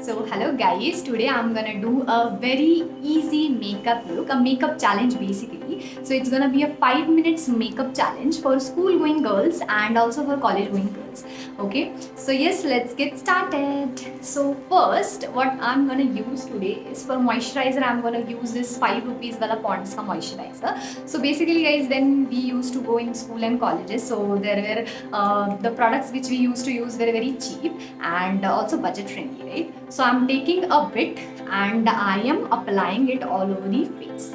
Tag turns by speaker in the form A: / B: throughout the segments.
A: So hello guys, today I'm gonna do a very easy makeup look, a makeup challenge basically. So it's gonna be a 5 minutes makeup challenge for school going girls and also for college going girls. Okay, so yes, let's get started. So first, what I'm gonna use today is for moisturizer. I'm gonna use this 5 rupees wala Pond's ka moisturizer. So basically guys, when we used to go in school and colleges, so there were the products which we used to use were very cheap and also budget friendly, right? So I'm taking a bit and I am applying it all over the face.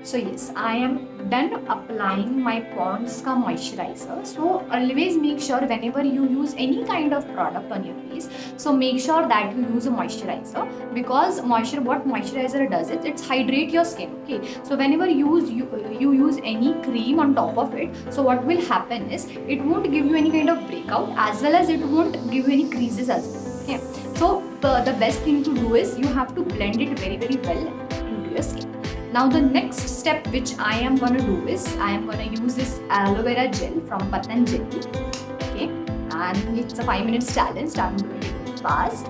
A: So yes, I am done applying my Pond's ka moisturizer. So always make sure whenever you use any kind of product on your face, so make sure that you use a moisturizer, because what moisturizer does is it's hydrate your skin. Okay, so whenever you use any cream on top of it, so what will happen is it won't give you any kind of breakout, as well as it won't give you any creases as well. Okay, so the best thing to do is you have to blend it very well into your skin. Now the next step which I am gonna do is I am gonna use this aloe vera gel from Patanjali. Okay, and it's a 5 minutes challenge. I'm doing it fast.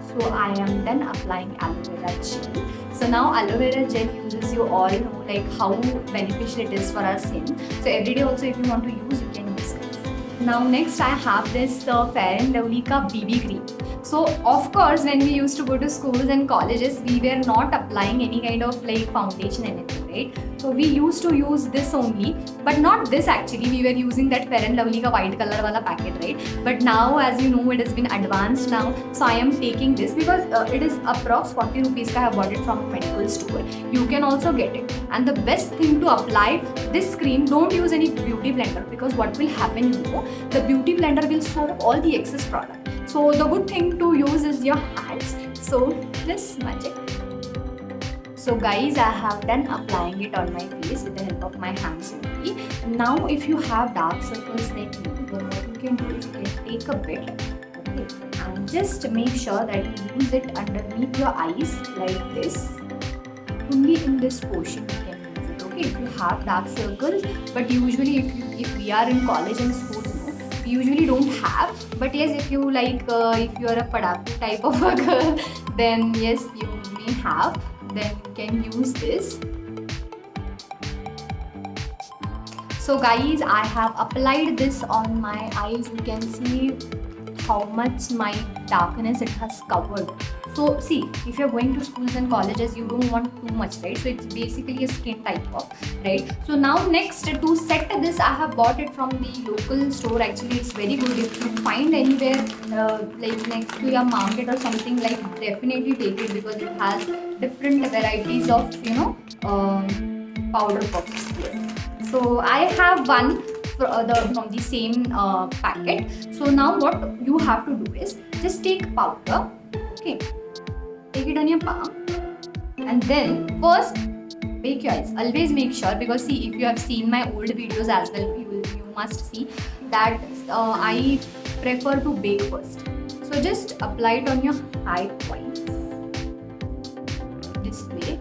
A: So I am done applying aloe vera gel. So now aloe vera gel uses, you all know like how beneficial it is for our skin. So every day also if you want to use, you can use it. Now next I have this Fair and Lovely ka BB cream. So of course when we used to go to schools and colleges, we were not applying any kind of like foundation anything, right? So we used to use this only, but not this actually. We were using that Fair and Lovely ka white color wala packet, right? But now, as you know, it has been advanced now. So I am taking this because it is approx 40 rupees. I have bought it from a medical store. You can also get it. And the best thing to apply this cream, don't use any beauty blender, because what will happen, you know, the beauty blender will soak all the excess product. So the good thing to use is your hands. So this magic. So guys, I have done applying it on my face with the help of my hands only. Now if you have dark circles like me, then what you can do is you can take a bit, okay, and just make sure that you use it underneath your eyes like this. Only in this portion you can use it, okay, if you have dark circles. But usually if we are in college and school, we usually don't have. But yes, if you like, if you are a padaku type of a girl, then yes, you may have. Then you can use this. So guys, I have applied this on my eyes. You can see how much my darkness it has covered. So see, if you're going to schools and colleges, you don't want too much, right? So it's basically a skin type of, right? So now next, to set this, I have bought it from the local store. Actually, it's very good. If you find anywhere like next to your market or something, like definitely take it, because it has different varieties of, you know, powder puffs. Yes. So I have one from the same packet. So now what you have to do is just take powder. Okay. Take it on your palm, and then first bake your eyes. Always make sure, because see, if you have seen my old videos as well, you must see that I prefer to bake first. So just apply it on your high points this way.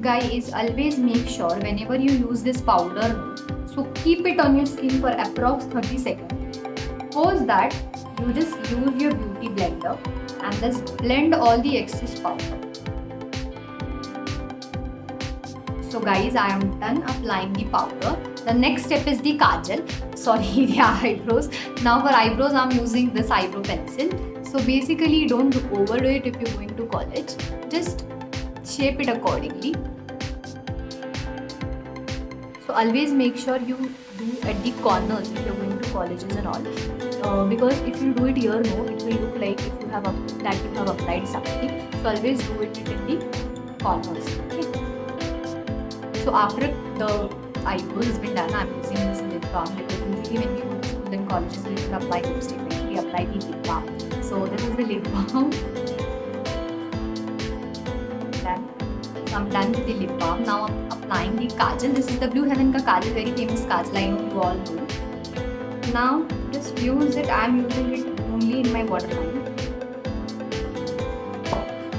A: Guys, always make sure whenever you use this powder, so keep it on your skin for approx 30 seconds. Post that, you just use your beauty blender and just blend all the excess powder. So guys, I am done applying the powder. The next step is the kajal. Sorry, the eyebrows. Now for eyebrows, I am using this eyebrow pencil. So basically, don't overdo it if you're going to college. Just shape it accordingly. So always make sure you do at the corners if you're going to colleges and all. Because if you do it here, no, it will look like if you have applied something. So always do it in the corners. Okay. So after the eyebrow has been done, I'm using this lip balm, because usually when we go to school and colleges, we should apply lipstick, we apply the lip balm. So this is the lip balm. Done. So I'm done with the lip balm. Now I'm applying the kajal. This is the Blue Heaven ka kajal, very famous kajal. I know you all know. Now just use it. I'm using it only in my waterline.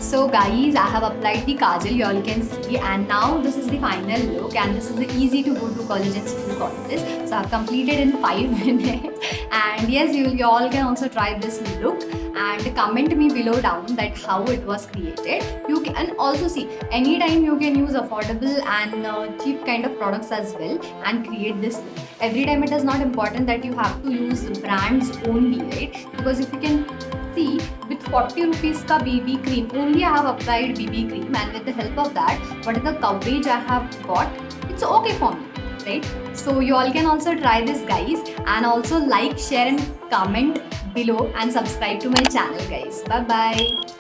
A: So guys, I have applied the kajal, you all can see, and now this is the final look, and this is the easy to go to college and school colleges. So I've completed in 5 minutes, and yes, you all can also try this look and comment me below down that how it was created. You can also see anytime you can use affordable and cheap kind of products as well and create this look. Every time it is not important that you have to use brands only, right? Because if you can see, with 40 rupees ka BB cream, only I have applied BB cream, and with the help of that, what is the coverage I have got, it's okay for me, right? So you all can also try this guys, and also like, share and comment below and subscribe to my channel guys. Bye bye.